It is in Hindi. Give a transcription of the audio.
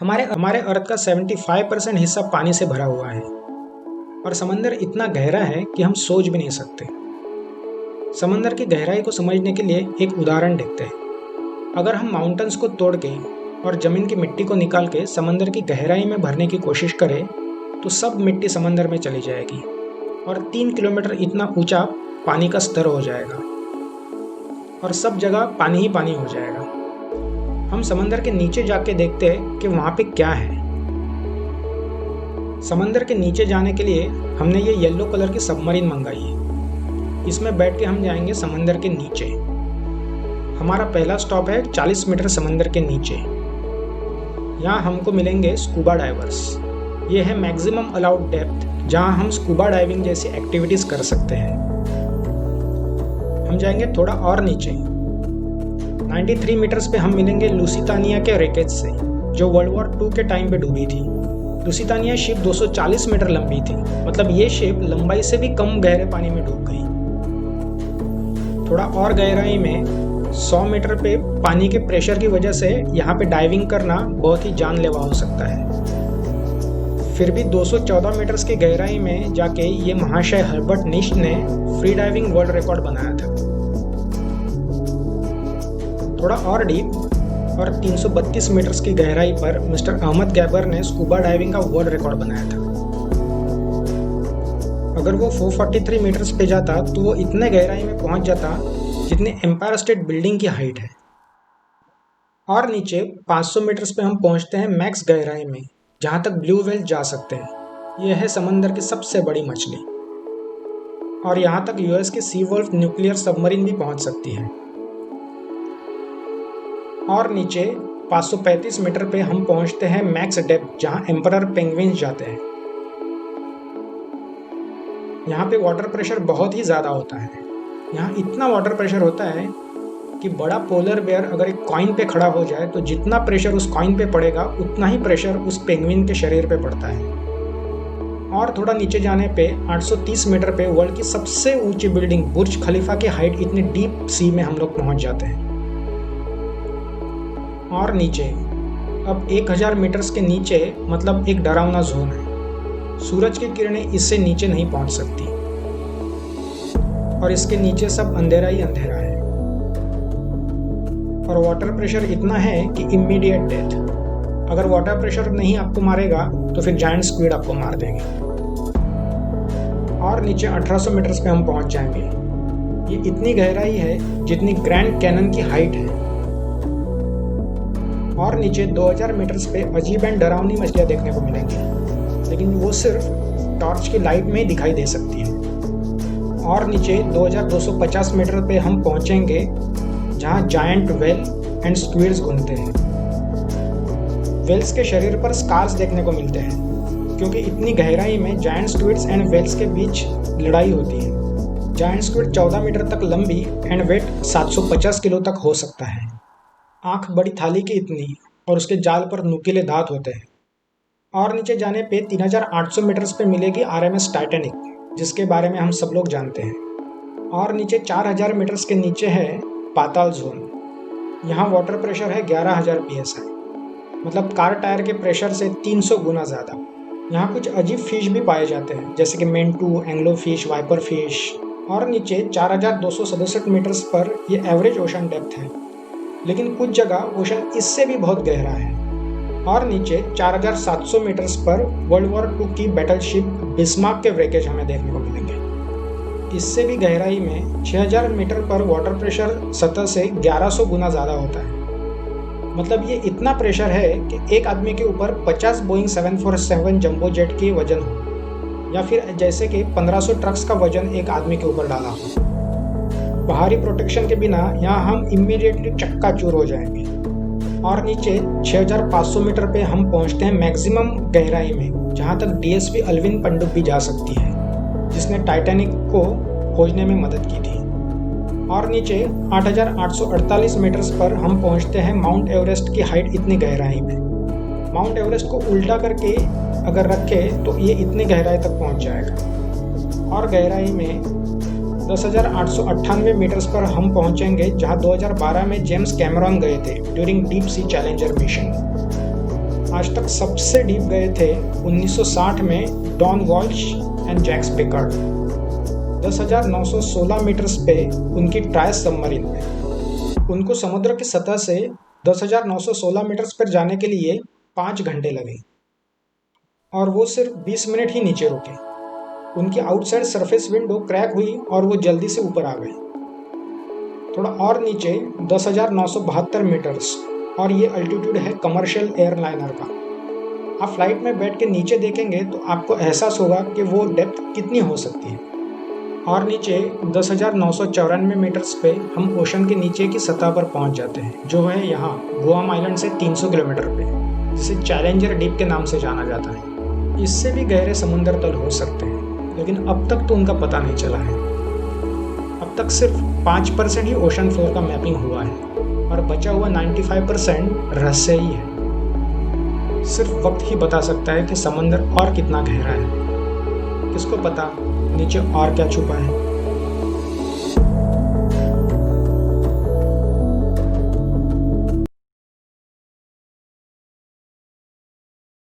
हमारे अर्थ का 75% हिस्सा पानी से भरा हुआ है और समंदर इतना गहरा है कि हम सोच भी नहीं सकते। समंदर की गहराई को समझने के लिए एक उदाहरण देखते हैं। अगर हम माउंटेन्स को तोड़ के और ज़मीन की मिट्टी को निकाल के समंदर की गहराई में भरने की कोशिश करें तो सब मिट्टी समंदर में चली जाएगी और 3 किलोमीटर इतना ऊंचा पानी का स्तर हो जाएगा और सब जगह पानी ही पानी हो जाएगा। हम समंदर के नीचे जाके देखते हैं कि वहाँ पे क्या है। समंदर के नीचे जाने के लिए हमने ये येलो कलर की सबमरीन मंगाई है। इसमें बैठ के हम जाएंगे समंदर के नीचे। हमारा पहला स्टॉप है 40 मीटर समंदर के नीचे। यहाँ हमको मिलेंगे स्कूबा डाइवर्स। ये है मैक्सिमम अलाउड डेप्थ जहाँ हम स्कूबा डाइविंग जैसी एक्टिविटीज़ कर सकते हैं। हम जाएंगे थोड़ा और नीचे। 93 मीटर्स पे हम मिलेंगे लुसितानिया के रेकेज से, जो वर्ल्ड वॉर 2 के टाइम पे डूबी थी। लुसितानिया शिप 240 मीटर लंबी थी, मतलब ये शिप लंबाई से भी कम गहरे पानी में डूब गई। थोड़ा और गहराई में 100 मीटर पे पानी के प्रेशर की वजह से यहाँ पे डाइविंग करना बहुत ही जानलेवा हो सकता है। फिर भी 214 मीटर्स की गहराई में जाके ये महाशय हर्बर्ट निश्ट ने फ्री डाइविंग वर्ल्ड रिकॉर्ड बनाया था। थोड़ा और डीप और 332 मीटर्स की गहराई पर मिस्टर अहमद गैबर ने स्कूबा डाइविंग का वर्ल्ड रिकॉर्ड बनाया था। अगर वो 443 मीटर्स पे जाता तो वो इतने गहराई में पहुंच जाता जितने एम्पायर स्टेट बिल्डिंग की हाइट है। और नीचे 500 मीटर्स पे हम पहुंचते हैं मैक्स गहराई में, जहां तक ब्लू व्हेल जा सकते हैं। यह है समंदर की सबसे बड़ी मछली और यहाँ तक यूएस की सी वुल्फ न्यूक्लियर सबमरीन भी पहुंच सकती है। और नीचे 535 मीटर पे हम पहुंचते हैं मैक्स डेप्थ, जहां एम्परर पेंगुइन्स जाते हैं। यहाँ पे वाटर प्रेशर बहुत ही ज़्यादा होता है। यहाँ इतना वाटर प्रेशर होता है कि बड़ा पोलर बेयर अगर एक कॉइन पे खड़ा हो जाए तो जितना प्रेशर उस कॉइन पे पड़ेगा उतना ही प्रेशर उस पेंगुइन के शरीर पे पड़ता है। और थोड़ा नीचे जाने पे 830 मीटर पे वर्ल्ड की सबसे ऊंची बिल्डिंग बुर्ज खलीफा की हाइट इतनी डीप सी में हम लोग पहुंच जाते हैं। और नीचे अब 1000 मीटर्स के नीचे मतलब एक डरावना जोन है। सूरज की किरणें इससे नीचे नहीं पहुंच सकती और इसके नीचे सब अंधेरा ही अंधेरा है। और वाटर प्रेशर इतना है कि इमीडिएट डेथ। अगर वाटर प्रेशर नहीं आपको मारेगा तो फिर जायंट स्क्विड आपको मार देंगे। और नीचे 1800 मीटर्स पे हम पहुंच जाएंगे। ये इतनी गहराई है जितनी ग्रैंड कैनन की हाइट है। और नीचे 2000 मीटर्स पे अजीब एंड डरावनी मछलियाँ देखने को मिलेंगी, लेकिन वो सिर्फ टॉर्च की लाइट में ही दिखाई दे सकती है। और नीचे 2250 मीटर पे हम पहुंचेंगे जहां जायंट वेल एंड स्क्विड्स घूमते हैं। वेल्स के शरीर पर स्कार्स देखने को मिलते हैं क्योंकि इतनी गहराई में जायंट स्क्विड्स एंड वेल्स के बीच लड़ाई होती है। जायंट स्क्विड 14 मीटर तक लंबी एंड वेट 750 किलो तक हो सकता है। आँख बड़ी थाली की इतनी और उसके जाल पर नुकीले दांत होते हैं। और नीचे जाने पे 3800 मीटर्स पे मिलेगी आरएमएस टाइटैनिक, जिसके बारे में हम सब लोग जानते हैं। और नीचे 4000 मीटर्स के नीचे है पाताल जोन। यहाँ वाटर प्रेशर है 11000 psi, मतलब कार टायर के प्रेशर से 300 गुना ज़्यादा। यहाँ कुछ अजीब फिश भी पाए जाते हैं जैसे कि मेंटू, एंग्लो फिश, वाइपर फिश। और नीचे 4267 मीटर्स पर ये एवरेज ओशन डेप्थ है, लेकिन कुछ जगह ओशन इससे भी बहुत गहरा है। और नीचे 4700 मीटर्स पर वर्ल्ड वॉर 2 की बैटलशिप बिस्मार्क के व्रेकेज हमें देखने को मिलेंगे। इससे भी गहराई में 6000 मीटर पर वाटर प्रेशर सतह से 1100 गुना ज़्यादा होता है। मतलब ये इतना प्रेशर है कि एक आदमी के ऊपर 50 बोइंग 747 जंबो जेट के वजन हो, या फिर जैसे कि 1500 ट्रक्स का वजन एक आदमी के ऊपर डाला हो। बाहरी प्रोटेक्शन के बिना यहाँ हम इमीडिएटली चक्का चूर हो जाएंगे। और नीचे 6500 मीटर पे हम पहुँचते हैं मैक्सिमम गहराई में, जहाँ तक डीएसपी अल्विन पनडुब्बी जा सकती है, जिसने टाइटैनिक को खोजने में मदद की थी। और नीचे 8848 मीटर्स पर हम पहुँचते हैं माउंट एवरेस्ट की हाइट इतनी गहराई में। माउंट एवरेस्ट को उल्टा करके अगर रखे तो ये इतनी गहराई तक पहुँच जाएगा। और गहराई में 10,898 मीटर्स पर हम पहुंचेंगे, जहां 2012 में जेम्स कैमरॉन गए थे during Deep Sea Challenger mission. आज तक सबसे डीप गए थे 1960 में Don Walsh and Jacques Piccard, 10,916 metres पे उनकी ट्राई सबमरीन में। उनको समुद्र की सतह से 10,916 मीटर्स पर जाने के लिए 5 घंटे लगे और वो सिर्फ 20 मिनट ही नीचे रुके। उनकी आउटसाइड सरफेस विंडो क्रैक हुई और वो जल्दी से ऊपर आ गए। थोड़ा और नीचे 10,972 मीटर्स, और ये अल्टीट्यूड है कमर्शियल एयरलाइनर का। आप फ्लाइट में बैठ के नीचे देखेंगे तो आपको एहसास होगा कि वो डेप्थ कितनी हो सकती है। और नीचे 10,994 मीटर्स पे हम ओशन के नीचे की सतह पर पहुंच जाते हैं, जो है यहाँ गुआम आइलैंड से 300 किलोमीटर पे, जिसे चैलेंजर डीप के नाम से जाना जाता है। इससे भी गहरे समुद्र तल हो सकते हैं, लेकिन अब तक तो उनका पता नहीं चला है। अब तक सिर्फ 5% ही ओशन फ्लोर का मैपिंग हुआ है और बचा हुआ 95% रहस्य ही है। सिर्फ वक्त ही बता सकता है कि समंदर और कितना गहरा है। किसको पता नीचे और क्या छुपा है।